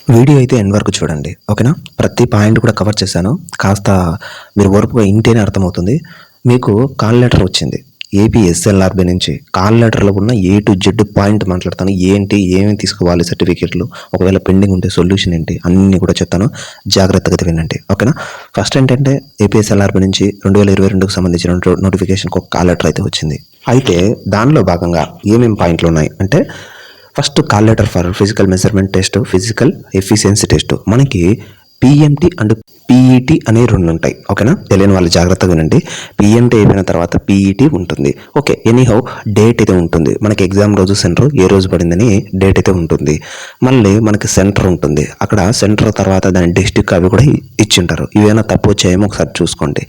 Video అయితే end వరకు చూడండి. ఓకేనా? ప్రతి పాయింట్ కూడా కవర్ చేశాను. కాస్త మీరు ఓర్పుగా ఇంటేనే అర్థమవుతుంది. మీకు కాల్ లెటర్ వచ్చింది. ఏపీ ఎస్ఎల్ఆర్‌బీ నుంచి కాల్ లెటర్‌లో ఉన్న ఏ టు జెడ్ పాయింట్ మాట్లాడతాను. ఏంటి, ఏమేమి తీసుకోవాలి సర్టిఫికేట్లు, ఒకవేళ పెండింగ్ ఉంటే సొల్యూషన్ ఏంటి అన్నీ కూడా చెప్తాను. జాగ్రత్తగా వినండి. ఓకేనా? ఫస్ట్ ఏంటంటే ఏపీ ఎస్ఎల్ఆర్‌బీ నుంచి 2022కి సంబంధించిన నోటిఫికేషన్‌కి ఒక కాల్ లెటర్ అయితే వచ్చింది. అయితే దానిలో భాగంగా ఏమేమి పాయింట్లు ఉన్నాయి అంటే first call letter for physical measurement test, physical efficiency test. మనకి పిఎంటీ అండ్ పీఈటీ అనే రెండు ఉంటాయి. ఓకేనా? తెలియని వాళ్ళు జాగ్రత్తగా వినండి. పిఎంటీ అయిపోయిన తర్వాత పీఈటీ ఉంటుంది. ఓకే, ఎనీహౌ డేట్ అయితే ఉంటుంది. మనకి ఎగ్జామ్ రోజు సెంటర్ ఏ రోజు పడిందని డేట్ అయితే ఉంటుంది. మళ్ళీ మనకి సెంటర్ ఉంటుంది. అక్కడ సెంటర్ తర్వాత దాని డిస్టిక్ అవి కూడా ఇచ్చింటారు. ఇవేమైనా తప్పు వచ్చాయేమో ఒకసారి చూసుకోండి.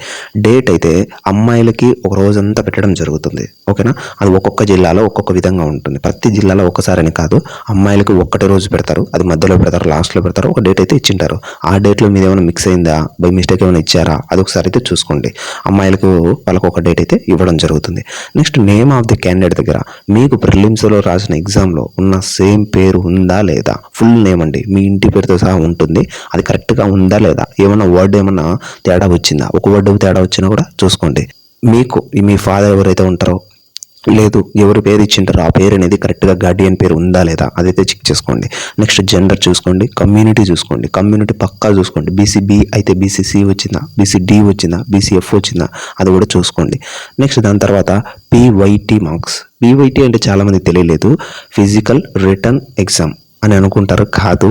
డేట్ అయితే అమ్మాయిలకి ఒక రోజంతా పెట్టడం జరుగుతుంది. ఓకేనా? అది ఒక్కొక్క జిల్లాలో ఒక్కొక్క విధంగా ఉంటుంది. ప్రతి జిల్లాలో ఒక్కసారని కాదు. అమ్మాయిలకి ఒక్కటే రోజు పెడతారు, అది మధ్యలో పెడతారు, లాస్ట్లో పెడతారు, ఒక డేట్ అయితే ఇచ్చింటారు. ఆ డేట్లో మీద ఏమైనా మిక్స్ అయిందా, బై మిస్టేక్ ఏమైనా ఇచ్చారా, అది ఒకసారి అయితే చూసుకోండి. అమ్మాయిలకు వాళ్ళకు ఒక డేట్ అయితే ఇవ్వడం జరుగుతుంది. Next name of the candidate దగ్గర మీకు ప్రిలిమ్స్లో రాసిన ఎగ్జామ్లో ఉన్న సేమ్ పేరు ఉందా లేదా, ఫుల్ నేమ్ అండి, మీ ఇంటి పేరుతో సహా ఉంటుంది. అది కరెక్ట్గా ఉందా లేదా, ఏమన్నా వర్డ్ ఏమన్నా తేడా వచ్చిందా, ఒక వర్డ్ తేడా వచ్చినా కూడా చూసుకోండి. మీకు మీ ఫాదర్ ఎవరైతే ఉంటారో లేదు ఎవరి పేరు ఇచ్చింటారో ఆ పేరు అనేది కరెక్ట్గా గార్డియన్ పేరు ఉందా లేదా అదైతే చెక్ చేసుకోండి. నెక్స్ట్ జెండర్ చూసుకోండి, కమ్యూనిటీ చూసుకోండి, కమ్యూనిటీ పక్కా చూసుకోండి. బీసీబీ అయితే బీసీసీ వచ్చిందా, బీసీడీ వచ్చిందా, బీసీఎఫ్ వచ్చిందా అది కూడా చూసుకోండి. నెక్స్ట్ దాని తర్వాత పీవైటీ మార్క్స్. పీవైటీ అంటే చాలామందికి తెలియలేదు, ఫిజికల్ రిటర్న్ ఎగ్జామ్ అని అనుకుంటారు. కాదు,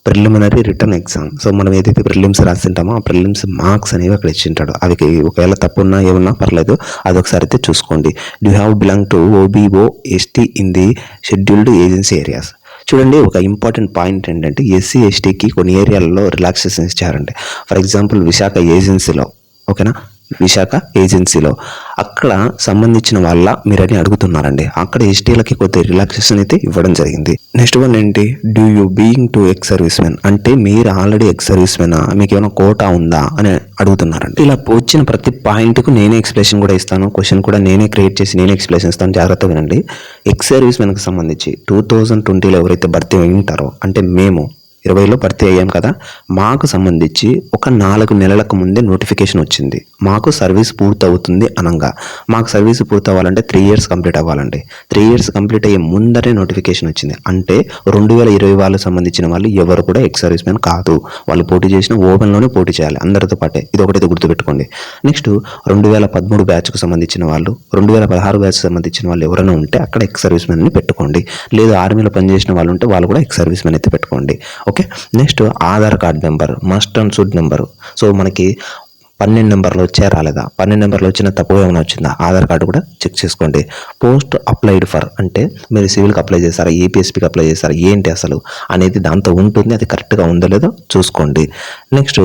ప్రిలిమినరీ రిటర్న్ ఎగ్జామ్. సో మనం ఏదైతే ప్రిలిమ్స్ రాసింటామో ఆ ప్రిలిమ్స్ మార్క్స్ అనేవి అక్కడ ఇచ్చింటాడు. అవి ఒకవేళ తప్పు ఉన్నా ఏమన్నా పర్లేదు, అదొకసారి అయితే చూసుకోండి. Do have belong to OBO ST in the scheduled agency areas. చూడండి, ఒక ఇంపార్టెంట్ పాయింట్ ఏంటంటే ఎస్సీ ఎస్టీకి కొన్ని ఏరియాలలో రిలాక్సేషన్ ఇచ్చారండి. ఫర్ ఎగ్జాంపుల్ విశాఖ ఏజెన్సీలో, ఓకేనా, విశాఖ ఏజెన్సీలో అక్కడ సంబంధించిన వాళ్ళ మీరని అడుగుతున్నారండి. అక్కడ ఎస్టీలకి కొద్ది రిలాక్సేషన్ అయితే ఇవ్వడం జరిగింది. నెక్స్ట్ వన్ ఏంటి, do you being to ex service men, అంటే మీరు ఆల్రెడీ ఎక్స్ సర్వీస్ మెనా, మీకు ఏమైనా కోటా ఉందా అని అడుగుతున్నారండి. ఇలా వచ్చిన ప్రతి పాయింట్కు నేనే ఎక్స్ప్లెనేషన్ కూడా ఇస్తాను. క్వశ్చన్ కూడా నేనే క్రియేట్ చేసి నేనే ఎక్స్ప్లెనేషన్ ఇస్తాను. జాగ్రత్తగా వినండి. ఎక్స్ సర్వీస్ మెన్కి సంబంధించి 2020లో ఎవరైతే భర్తీ అయి ఉంటారో, అంటే మేము 20లో భర్తీ అయ్యాం కదా, మాకు సంబంధించి ఒక 4 నెలలకు ముందే నోటిఫికేషన్ వచ్చింది. మాకు సర్వీస్ పూర్తవుతుంది అనగా, మాకు సర్వీస్ పూర్తవ్వాలంటే 3 ఇయర్స్ కంప్లీట్ అవ్వాలండి. 3 ఇయర్స్ కంప్లీట్ అయ్యే ముందరే నోటిఫికేషన్ వచ్చింది. అంటే 2020 వాళ్ళకి సంబంధించిన వాళ్ళు ఎవరు కూడా ఎక్స్ సర్వీస్ మ్యాన్ కాదు. వాళ్ళు పోటీ చేసిన ఓపెన్లోనే పోటీ చేయాలి అందరితో పాటే. ఇది ఒకటైతే గుర్తుపెట్టుకోండి. నెక్స్ట్ 2013 బ్యాచ్కు సంబంధించిన వాళ్ళు, 2016 బ్యాచ్ సంబంధించిన వాళ్ళు ఎవరైనా ఉంటే అక్కడ ఎక్స్ సర్వీస్ మ్యాన్ని పెట్టుకోండి. లేదు ఆర్మీలో పనిచేసిన వాళ్ళు ఉంటే వాళ్ళు కూడా ఎక్స్ సర్వీస్ మ్యాన్ అయితే పెట్టుకోండి. Okay. Next Aadhaar card number, must and should number. So మనకి 12 నెంబర్లు వచ్చా రాలేదా, 12 నెంబర్లు వచ్చిన తప్పు ఏమైనా వచ్చిందా, ఆధార్ కార్డు కూడా చెక్ చేసుకోండి. పోస్ట్ అప్లైడ్ ఫర్ అంటే మీరు సివిల్కి అప్లై చేస్తారా, ఏపీఎస్పీకి అప్లై చేస్తారా, ఏంటి అసలు అనేది దాంతో ఉంటుంది. అది కరెక్ట్గా ఉందో లేదో చూసుకోండి. Next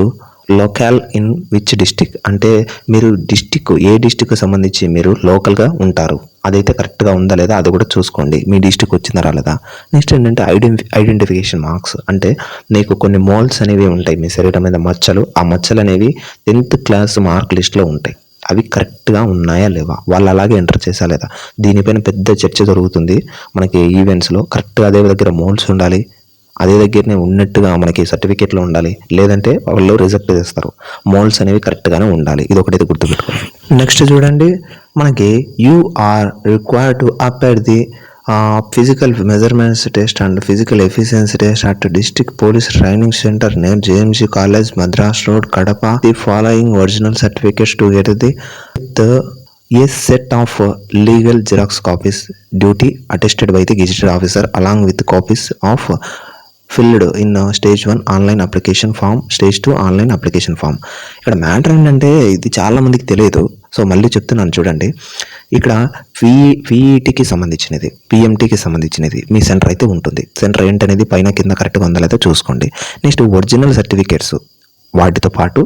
local in which district, అంటే మీరు డిస్టిక్ ఏ డిస్టిక్కి సంబంధించి మీరు లోకల్గా ఉంటారు, అదైతే కరెక్ట్గా ఉందా లేదా అది కూడా చూసుకోండి. మీ డిస్టిక్ వచ్చిందా రాలేదా. నెక్స్ట్ ఏంటంటే ఐడెంటిఫికేషన్ మార్క్స్, అంటే మీకు కొన్ని మోల్స్ అనేవి ఉంటాయి మీ శరీరం మీద మచ్చలు. ఆ మచ్చలు అనేవి 10th క్లాస్ మార్క్ లిస్ట్లో ఉంటాయి. అవి కరెక్ట్గా ఉన్నాయా లేవా, వాళ్ళు అలాగే ఎంటర్ చేసా లేదా, దీనిపైన పెద్ద చర్చ జరుగుతుంది మనకి ఈవెంట్స్లో. కరెక్ట్గా అదే దగ్గర మోల్స్ ఉండాలి, అదే దగ్గరనే ఉన్నట్టుగా మనకి సర్టిఫికేట్లో ఉండాలి, లేదంటే వాళ్ళు రిజెక్ట్ చేస్తారు. మోల్స్ అనేవి కరెక్ట్గానే ఉండాలి. ఇది ఒకటైతే గుర్తుపెట్టుకోండి. నెక్స్ట్ చూడండి, మనకి you are required to appear the physical measurements test and physical efficiency test at district police training centre name JMC college, Madras road, Kadapa. The following original certificates to get the a set of legal xerox copies duty attested by the gazetted officer along with copies of filled in stage 1 online application form, stage 2 online application form. ఇక్కడ matter ఏంటంటే ఇది చాలామందికి తెలియదు. So మళ్ళీ చెప్తున్నాను చూడండి. ఇక్కడ పీఈటీకి సంబంధించినది, పిఎంటీకి సంబంధించినది మీ సెంటర్ అయితే ఉంటుంది. సెంటర్ ఏంటనేది పైన కింద కరెక్ట్గా ఉందా లేదా చూసుకోండి. నెక్స్ట్ ఒరిజినల్ సర్టిఫికేట్స్, వాటితో పాటు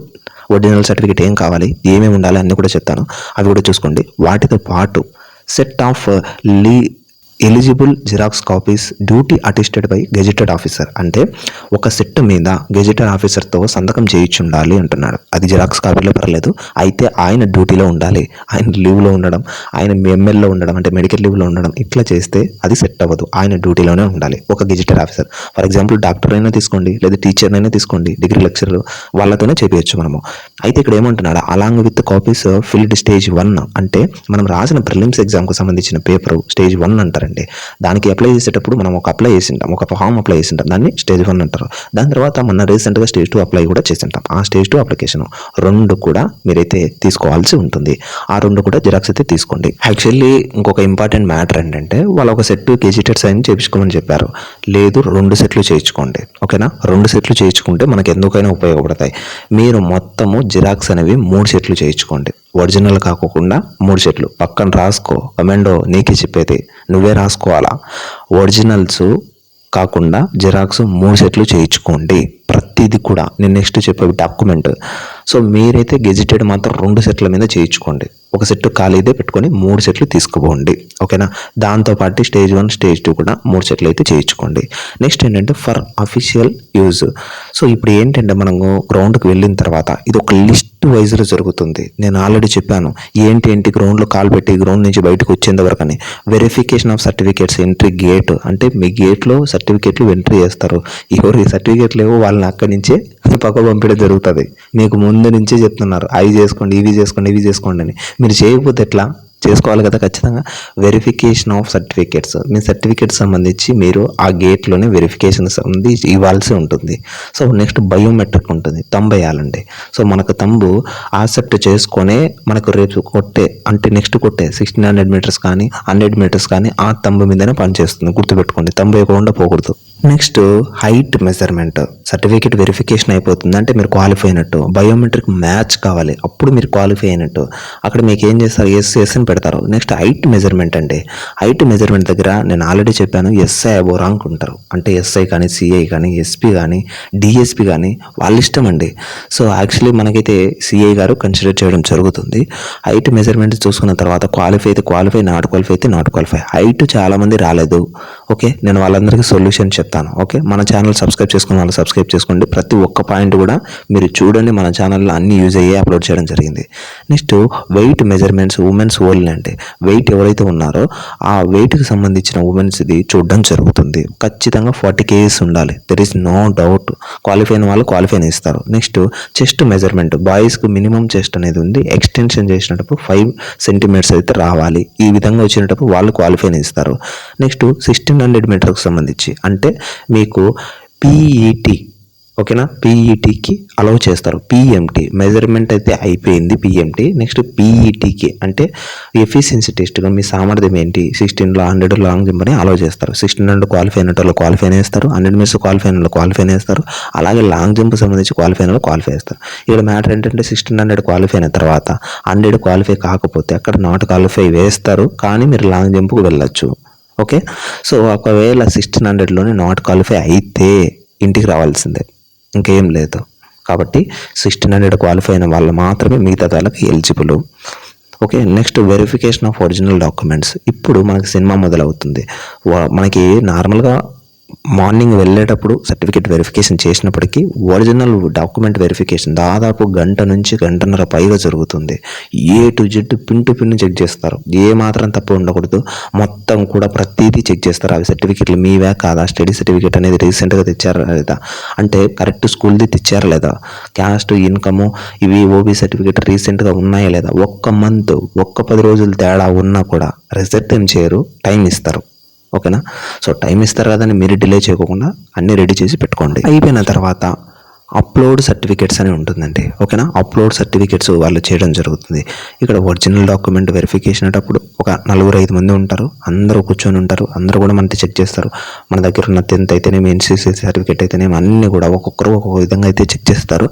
ఒరిజినల్ సర్టిఫికేట్ ఏం కావాలి, ఏమేమి ఉండాలి అన్నీ కూడా చెప్తాను, అవి కూడా చూసుకోండి. వాటితో పాటు set of eligible xerox copies duty attested by gazetted officer. అంటే ఒక సెట్ మీద గెజిటెడ్ ఆఫీసర్తో సంతకం చేయించుండాలి అంటున్నాడు. అది జిరాక్స్ కాపీలో పర్లేదు, అయితే ఆయన డ్యూటీలో ఉండాలి, ఆయన లీవ్లో ఉండడం, ఆయన ఎంఎల్లో ఉండడం అంటే మెడికల్ లీవ్లో ఉండడం ఇట్లా చేస్తే అది సెట్ అవ్వదు. ఆయన డ్యూటీలోనే ఉండాలి ఒక gazetted officer. For example doctor అయినా తీసుకోండి, లేదా టీచర్ అయినా తీసుకోండి, డిగ్రీ లెక్చరర్ వాళ్ళతోనే చేపించచ్చు మనము. అయితే ఇక్కడ ఏమంటున్నాడు, along with copies filled stage 1 అంటే మనం రాసిన ప్రిలిమ్స్ ఎగ్జామ్కి సంబంధించిన పేపర్ స్టేజ్ 1 అంటారండి. దానికి అప్లై చేసేటప్పుడు మనం ఒక ఫామ్ అప్లై చేసింటాం, దాన్ని స్టేజ్ 1 అంటారు. దాని తర్వాత మన రీసెంట్గా స్టేజ్ 2 అప్లై కూడా చేసింటాం. ఆ స్టేజ్ 2 అప్లికేషన్ 2 కూడా మీరైతే తీసుకోవాల్సి ఉంటుంది. ఆ 2 కూడా జిరాక్స్ అయితే తీసుకోండి. యాక్చువల్లీ ఇంకొక ఇంపార్టెంట్ మ్యాటర్ ఏంటంటే వాళ్ళు ఒక సెట్ గెజిటెడ్ సైన్ చేయించుకోమని చెప్పారు. లేదు 2 సెట్లు చేయించుకోండి, ఓకేనా. 2 సెట్లు చేయించుకుంటే మనకి ఎందుకైనా ఉపయోగపడతాయి. మీరు మొత్తము జిరాక్స్ అనేవి 3 సెట్లు చేయించుకోండి. ఒరిజినల్ కాకుండా 3 సెట్లు పక్కన రాసుకో. కమెండో నీకే చెప్పేది, నువ్వే రాసుకోవాలా. ఒరిజినల్స్ కాకుండా జిరాక్స్ 3 సెట్లు చేయించుకోండి. ప్రతిదీ కూడా నేను నెక్స్ట్ చెప్పే డాక్యుమెంట్. సో మీరైతే గెజిటెడ్ మాత్రం 2 సెట్ల మీద చేయించుకోండి. ఒక సెట్ ఖాళీదే పెట్టుకొని 3 సెట్లు తీసుకుపోండి, ఓకేనా. దాంతోపాటు స్టేజ్ 1 స్టేజ్ 2 కూడా 3 సెట్లు అయితే చేయించుకోండి. నెక్స్ట్ ఏంటంటే ఫర్ అఫీషియల్ యూజ్. సో ఇప్పుడు ఏంటంటే మనము గ్రౌండ్కి వెళ్ళిన తర్వాత ఇది ఒక లిస్ట్ వైజ్లో జరుగుతుంది. నేను ఆల్రెడీ చెప్పాను ఏంటి గ్రౌండ్లో కాల్ పెట్టి గ్రౌండ్ నుంచి బయటకు వచ్చేంత వరకు అని. Verification of certificates entry gate అంటే మీ గేట్లో సర్టిఫికేట్లు ఎంట్రీ చేస్తారు. ఎవరు సర్టిఫికేట్లు ఏవో వాళ్ళని అక్కడి నుంచే పక్క పంపించడం జరుగుతుంది. మీకు ముందు నుంచే చెప్తున్నారు అవి చేసుకోండి, ఇవి చేసుకోండి అని. మీరు చేయకపోతే ఎట్లా? చేసుకోవాలి కదా ఖచ్చితంగా. Verification of certificates, me certificates సంబంధించి మీరు ఆ గేట్లోనే వెరిఫికేషన్స్ ఉంది ఇవ్వాల్సి ఉంటుంది. సో నెక్స్ట్ బయోమెట్రిక్ ఉంటుంది, తంబు వేయాలండి. సో మనకు తంబు యాక్సెప్ట్ చేసుకొనే మనకు రేపు నెక్స్ట్ కొట్టే 1600 మీటర్స్ కానీ 100 మీటర్స్ కానీ ఆ తంబు మీదనే పనిచేస్తుంది. గుర్తుపెట్టుకోండి, తంబు వేయకుండా పోకూడదు. Next height measurement. Certificate verification అయిపోతుంది అంటే మీరు క్వాలిఫై అయినట్టు. బయోమెట్రిక్ మ్యాచ్ కావాలి, అప్పుడు మీరు క్వాలిఫై అయినట్టు. అక్కడ మీకు ఏం చేస్తారు, ఎస్ అని పెడతారు. నెక్స్ట్ హైట్ మెజర్మెంట్ అండి. హైట్ మెజర్మెంట్ దగ్గర నేను ఆల్రెడీ చెప్పాను, ఎస్ఐ అబో ర్యాంక్ ఉంటారు. అంటే ఎస్ఐ కానీ సిఐ కానీ ఎస్పీ కానీ డిఎస్పీ కానీ వాళ్ళ ఇష్టం అండి. సో యాక్చువల్లీ మనకైతే సిఐ గారు కన్సిడర్ చేయడం జరుగుతుంది. హైట్ మెజర్మెంట్ చూసుకున్న తర్వాత క్వాలిఫై అయితే క్వాలిఫై, నాట్ క్వాలిఫై అయితే నాట్ క్వాలిఫై. హైట్ చాలామంది రాలేదు, ఓకే. నేను వాళ్ళందరికీ సొల్యూషన్ చెప్తాను, ఓకే. మన ఛానల్ సబ్స్క్రైబ్ చేసుకుని వాళ్ళు సబ్స్క్రైబ్ చేసుకోండి. ప్రతి ఒక్క పాయింట్ కూడా మీరు చూడండి, మన ఛానల్లో అన్ని యూజ్ అయ్యే అప్లోడ్ చేయడం జరిగింది. Next weight measurements women's only. అంటే వెయిట్ ఎవరైతే ఉన్నారో ఆ వెయిట్కి సంబంధించిన ఉమెన్స్ది చూడడం జరుగుతుంది. ఖచ్చితంగా 40 kgs ఉండాలి, there is no doubt. Qualify అయిన వాళ్ళు క్వాలిఫై ఇస్తారు. Next chest measurement. బాయ్స్కి మినిమం చెస్ట్ అనేది ఉంది, ఎక్స్టెన్షన్ చేసినప్పుడు 5 సెంటీమీటర్స్ అయితే రావాలి. ఈ విధంగా వచ్చినప్పుడు వాళ్ళు క్వాలిఫై ఇస్తారు. నెక్స్ట్ 1600 మీటర్కి సంబంధించి అంటే మీకు పీఈటీ, ఓకేనా. పీఈటీకి అలౌ చేస్తారు. పిఎంటీ మెజర్మెంట్ అయితే అయిపోయింది పిఎంటీ. నెక్స్ట్ పీఈటీకి అంటే ఎఫిషియన్సీ టెస్ట్గా మీ సామర్థ్యం ఏంటి, 16లో 100 లాంగ్ జంప్ అని అలౌ చేస్తారు. 1600 క్వాలిఫై అయిన వాళ్ళు క్వాలిఫై చేస్తారు, 100 మీటర్స్ క్వాలిఫై అయిన వాళ్ళు క్వాలిఫై చేస్తారు, అలాగే లాంగ్ జంప్ సంబంధించి క్వాలిఫై అయిన వాళ్ళు క్వాలిఫై చేస్తారు. ఇక్కడ మ్యాటర్ ఏంటంటే 1600 క్వాలిఫై అయిన తర్వాత 100 క్వాలిఫై కాకపోతే అక్కడ నాట్ క్వాలిఫై వేస్తారు, కానీ మీరు లాంగ్ జంప్కు వెళ్ళొచ్చు, ఓకే. సో ఒకవేళ 1600లోనే నాట్ క్వాలిఫై అయితే ఇంటికి రావాల్సిందే, ఇంకేం లేదు. కాబట్టి 1600 క్వాలిఫై అయిన వాళ్ళు మాత్రమే మిగతా వాళ్ళకి eligible, okay. Next verification of original documents. ఇప్పుడు మనకి సినిమా మొదలవుతుంది. మనకి నార్మల్గా మార్నింగ్ వెళ్ళేటప్పుడు సర్టిఫికేట్ వెరిఫికేషన్ చేసినప్పటికీ ఒరిజినల్ డాక్యుమెంట్ వెరిఫికేషన్ దాదాపు గంట నుంచి గంటన్నర పైగా జరుగుతుంది. A to Z pin to pin check చేస్తారు, ఏ మాత్రం తప్పు ఉండకూడదు. మొత్తం కూడా ప్రతిదీ చెక్ చేస్తారు. అవి సర్టిఫికేట్లు మీవే కాదా, స్టడీ సర్టిఫికేట్ అనేది రీసెంట్గా తెచ్చారా లేదా, అంటే కరెక్ట్ స్కూల్ది తెచ్చారా లేదా, క్యాస్ట్ ఇన్కము ఇవి ఓబీ సర్టిఫికేట్ రీసెంట్గా ఉన్నాయా లేదా, ఒక్క మంత్ 10 రోజులు తేడా ఉన్నా కూడా రిజెక్ట్ ఏం చేయరు, టైం ఇస్తారు, ఓకేనా. సో టైం ఇస్తారు కదని మీరు డిలే చేయకుండా అన్నీ రెడీ చేసి పెట్టుకోండి. అయిపోయిన తర్వాత అప్లోడ్ సర్టిఫికేట్స్ అని ఉంటుందండి, ఓకేనా. అప్లోడ్ సర్టిఫికేట్స్ వాళ్ళు చేయడం జరుగుతుంది. ఇక్కడ ఒరిజినల్ డాక్యుమెంట్ వెరిఫికేషన్ అటప్పుడు ఒక 4-5 మంది ఉంటారు, అందరూ కూర్చొని ఉంటారు, అందరూ కూడా మనకి చెక్ చేస్తారు. మన దగ్గర ఉన్న 10th అయితేనేమి, ఎన్సీసీ సర్టిఫికేట్ అయితేనేమి అన్నీ కూడా ఒక్కొక్కరు ఒక్కొక్క విధంగా అయితే చెక్ చేస్తారు.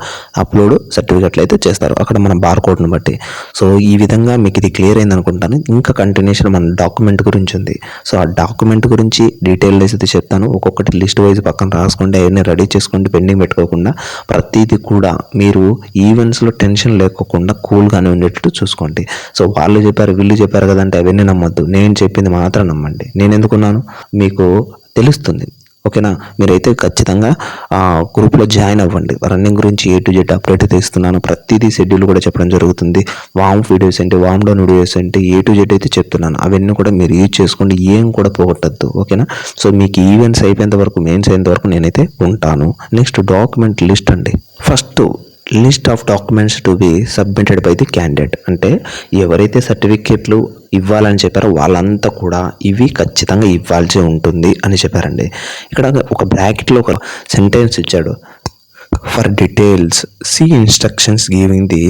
అప్లోడ్ సర్టిఫికేట్లు అయితే చేస్తారు అక్కడ మన బార్ కోడ్ని బట్టి. సో ఈ విధంగా మీకు ఇది క్లియర్ అయింది అనుకుంటాను. ఇంకా కంటిన్యూషన్ మన డాక్యుమెంట్ గురించి ఉంది. సో ఆ డాక్యుమెంట్ గురించి డీటెయిల్ అయితే చెప్తాను. ఒక్కొక్కటి లిస్ట్ వైజ్ పక్కన రాసుకోండి, అవన్నీ రెడీ చేసుకోండి, పెండింగ్ పెట్టుకోకుండా. ప్రతిదీ కూడా మీరు ఈవెంట్స్లో టెన్షన్ లేకోకుండా కూల్గానే ఉండేటట్టు చూసుకోండి. సో వాళ్ళు చెప్పారు వీళ్ళు చెప్పారు కదంటే అవన్నీ నమ్మొద్దు. నేను చెప్పింది మాత్రం నమ్మండి. నేను ఎందుకున్నాను మీకు తెలుస్తుంది. ఓకేనా, మీరైతే ఖచ్చితంగా గ్రూప్లో జాయిన్ అవ్వండి. రన్నింగ్ గురించి A to Z అప్డేట్ తీస్తున్నాను. ప్రతిదీ షెడ్యూల్ కూడా చెప్పడం జరుగుతుంది. వామ్ వీడియోస్ ఏంటి, వామ్ డౌన్ వీడియోస్ ఏంటి, A to Z అయితే చెప్తున్నాను. అవన్నీ కూడా మీరు యూజ్ చేసుకోండి, ఏం కూడా పోగొట్టద్దు. ఓకేనా, సో మీకు ఈవెంట్స్ అయిపోయేంత వరకు, మెయిన్స్ అయ్యేంత వరకు నేనైతే ఉంటాను. నెక్స్ట్ డాక్యుమెంట్ లిస్ట్ అండి. First list of documents to be submitted by the candidate. అంటే ఎవరైతే సర్టిఫికేట్లు ఇవ్వాలని చెప్పారో వాళ్ళంతా కూడా ఇవి ఖచ్చితంగా ఇవ్వాల్సి ఉంటుంది అని చెప్పారండి. ఇక్కడ ఒక బ్రాకెట్లో ఒక సెంటెన్స్ ఇచ్చాడు. For details see instructions giving the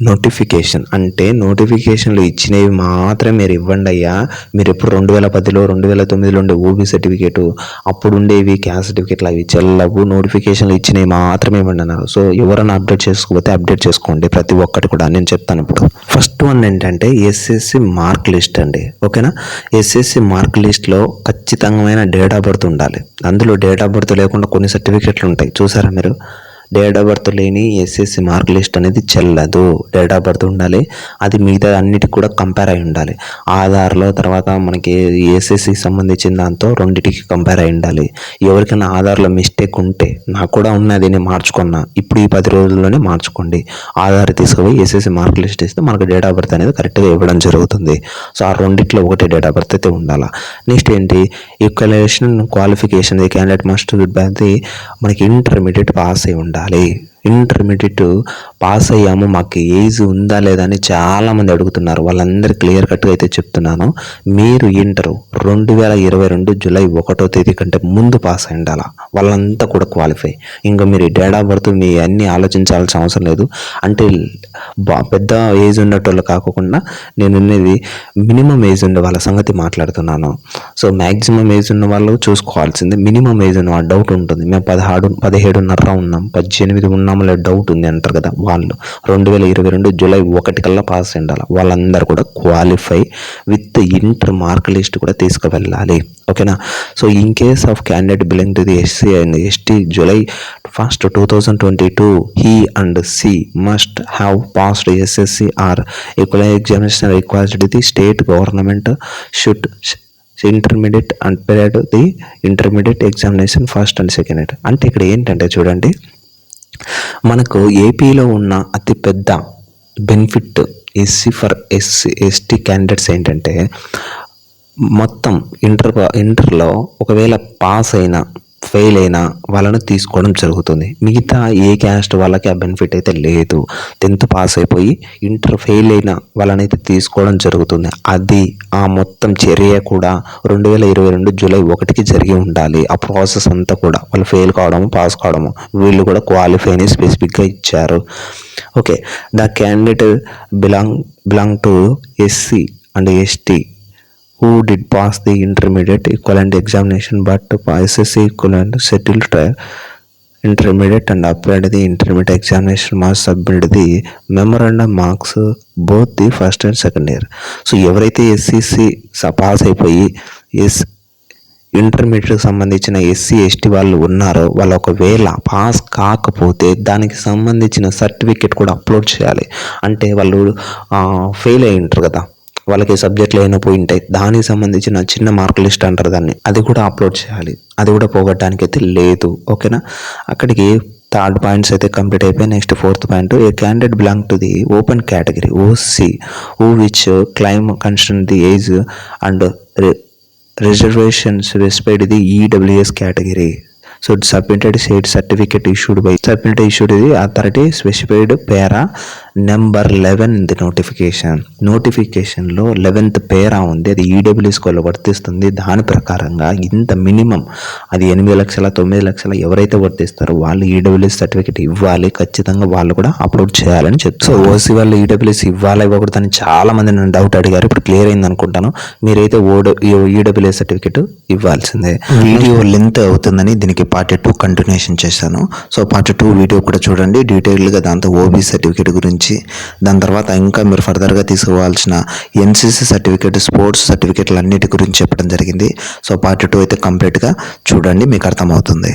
notification. అంటే నోటిఫికేషన్లు ఇచ్చినవి మాత్రమే మీరు ఇవ్వండి అయ్యా. మీరు ఎప్పుడు 2010లో 2009లో ఉండే ఓబీ సర్టిఫికేటు, అప్పుడు ఉండేవి క్యాస్ట్ సర్టిఫికేట్లు అవి చెల్లవు. నోటిఫికేషన్లు ఇచ్చినవి మాత్రమే ఇవ్వండి అన్నారు. సో ఎవరైనా అప్డేట్ చేసుకోకపోతే అప్డేట్ చేసుకోండి, ప్రతి ఒక్కటి కూడా నేను చెప్తాను. ఇప్పుడు ఫస్ట్ వన్ ఏంటంటే ఎస్ఎస్సి మార్క్ లిస్ట్ అండి. ఓకేనా, ఎస్ఎస్సి మార్క్ లిస్ట్లో ఖచ్చితంగా డేట్ ఆఫ్ బర్త్ ఉండాలి. అందులో డేట్ ఆఫ్ బర్త్ లేకుండా కొన్ని సర్టిఫికేట్లు ఉంటాయి, చూసారా మీరు? డేట్ ఆఫ్ బర్త్ లేని ఎస్ఎస్సి మార్క్ లిస్ట్ అనేది చెల్లదు. డేట్ ఆఫ్ బర్త్ ఉండాలి, అది మిగతా అన్నిటికి కూడా కంపేర్ అయి ఉండాలి. ఆధార్లో తర్వాత మనకి ఎస్ఎస్సికి సంబంధించిన దాంతో రెండింటికి కంపేర్ అయి ఉండాలి. ఎవరికైనా ఆధార్లో మిస్టేక్ ఉంటే, నాకు కూడా ఉన్నది, నేను మార్చుకున్నా, ఇప్పుడు ఈ 10 రోజుల్లోనే మార్చుకోండి. ఆధార్ తీసుకుపోయి ఎస్ఎస్సి మార్క్ లిస్ట్ ఇస్తే మనకు డేట్ ఆఫ్ బర్త్ అనేది కరెక్ట్గా ఇవ్వడం జరుగుతుంది. సో ఆ రెండిట్లో ఒకటే డేట్ ఆఫ్ బర్త్ అయితే ఉండాలి. నెక్స్ట్ ఏంటి, equalisation qualification the candidate must be మనకి ఇంటర్మీడియట్ పాస్ అయి ఉండాలి. ఇంటర్మీడియట్ పాస్ అయ్యాము, మాకు ఏజ్ ఉందా లేదా అని చాలామంది అడుగుతున్నారు. వాళ్ళందరూ క్లియర్ కట్గా అయితే చెప్తున్నాను. మీరు ఇంటర్ 2022 జూలై 1వ తేదీ కంటే ముందు పాస్ అయి ఉండాలా, వాళ్ళంతా కూడా క్వాలిఫై. ఇంకా మీరు డేట్ ఆఫ్ బర్త్ మీ అన్నీ ఆలోచించాల్సిన అవసరం లేదు. అంటే పెద్ద ఏజ్ ఉన్నట్టు కాకుండా నేను ఉన్నది మినిమం ఏజ్ ఉండే వాళ్ళ సంగతి మాట్లాడుతున్నాను. సో మ్యాక్సిమం ఏజ్ ఉన్న వాళ్ళు చూసుకోవాల్సిందే. మినిమం ఏజ్ ఉన్న డౌట్ ఉంటుంది, మేము 17.5 ఉన్నాం, 18 ఉన్నాం డౌట్ ఉంది అంటారు కదా, వాళ్ళు 2022 జూలై 1 కల్లా పాస్ ఉండాలి. వాళ్ళందరూ కూడా qualify with inter mark list కూడా తీసుకువెళ్ళాలి. ఓకేనా, so in case of candidate belong to the SC and ST July 1st, 2022 he and she must have passed SSC or equivalent examination required. The state government should intermediate and period the intermediate examination first and second. అంటే ఇక్కడ ఏంటంటే చూడండి, మనకు ఏపీలో ఉన్న అతిపెద్ద benefit SC candidates ఏంటంటే, మొత్తం ఇంటర్లో ఒకవేళ పాస్ అయినా ఫెయిల్ అయినా వాళ్ళను తీసుకోవడం జరుగుతుంది. మిగతా ఏ క్యాస్ట్ వాళ్ళకి ఆ బెనిఫిట్ అయితే లేదు. 10th పాస్ అయిపోయి ఇంటర్ ఫెయిల్ అయినా వాళ్ళనైతే తీసుకోవడం జరుగుతుంది. అది ఆ మొత్తం చర్య కూడా 2022 జూలై 1కి జరిగి ఉండాలి. ఆ ప్రాసెస్ అంతా కూడా వాళ్ళు ఫెయిల్ కావడము, పాస్ కావడము, వీళ్ళు కూడా క్వాలిఫై అని స్పెసిఫిక్గా ఇచ్చారు. Okay, the candidate belong to SC and ST who did pass the intermediate equivalent examination but SSC equivalent settled intermediate and applied the intermediate examination must submit the memorandum marks both the first and second year. So ఎవరైతే SCC pass అయిపోయి ఇంటర్మీడియట్కి సంబంధించిన SC ST వాళ్ళు ఉన్నారో, వాళ్ళు ఒకవేళ pass కాకపోతే దానికి సంబంధించిన సర్టిఫికేట్ కూడా అప్లోడ్ చేయాలి. అంటే వాళ్ళు ఫెయిల్ అయి ఉంటారు కదా, వాళ్ళకి సబ్జెక్టులు అయినా పోయి ఉంటాయి, దానికి సంబంధించిన చిన్న మార్క్ లిస్ట్ అంటారు దాన్ని, అది కూడా అప్లోడ్ చేయాలి. అది కూడా పోగొట్టడానికి అయితే లేదు. ఓకేనా, అక్కడికి 3rd పాయింట్స్ అయితే కంప్లీట్ అయిపోయి. Next 4th point, A candidate belong to the open category OC who which claim consider the age and reservations respect the EWS category. So submitted said certificate issued by the authority specified para number 11 in the నోటిఫికేషన్లో 11th పేరా ఉంది, అది EWS స్కోర్లో వర్తిస్తుంది. దాని ప్రకారంగా ఇంత minimum అది 8 లక్షల 9 లక్షల ఎవరైతే వర్తిస్తారో వాళ్ళు EWS సర్టిఫికేట్ ఇవ్వాలి, ఖచ్చితంగా వాళ్ళు కూడా అప్లోడ్ చేయాలని చెప్తారు. సో OC వాళ్ళు EWS ఇవ్వాలి ఇవ్వకూడదని చాలా మంది నన్ను డౌట్ అడిగారు. ఇప్పుడు క్లియర్ అయింది అనుకుంటాను. మీరైతే EWS సర్టిఫికేట్ ఇవ్వాల్సిందే. వీడియో లెంత్ అవుతుందని దీనికి పార్ట్ 2 కంటిన్యూషన్ చేశాను. సో పార్ట్ 2 వీడియో కూడా చూడండి డీటెయిల్గా, దాంతో OB సర్టిఫికేట్ గురించి, దాని తర్వాత ఇంకా మీరు ఫర్దర్గా తీసుకోవాల్సిన NCC సర్టిఫికేట్, స్పోర్ట్స్ సర్టిఫికేట్లు అన్నిటి గురించి చెప్పడం జరిగింది. సో పార్ట్ 2 అయితే కంప్లీట్గా చూడండి, మీకు అర్థమవుతుంది.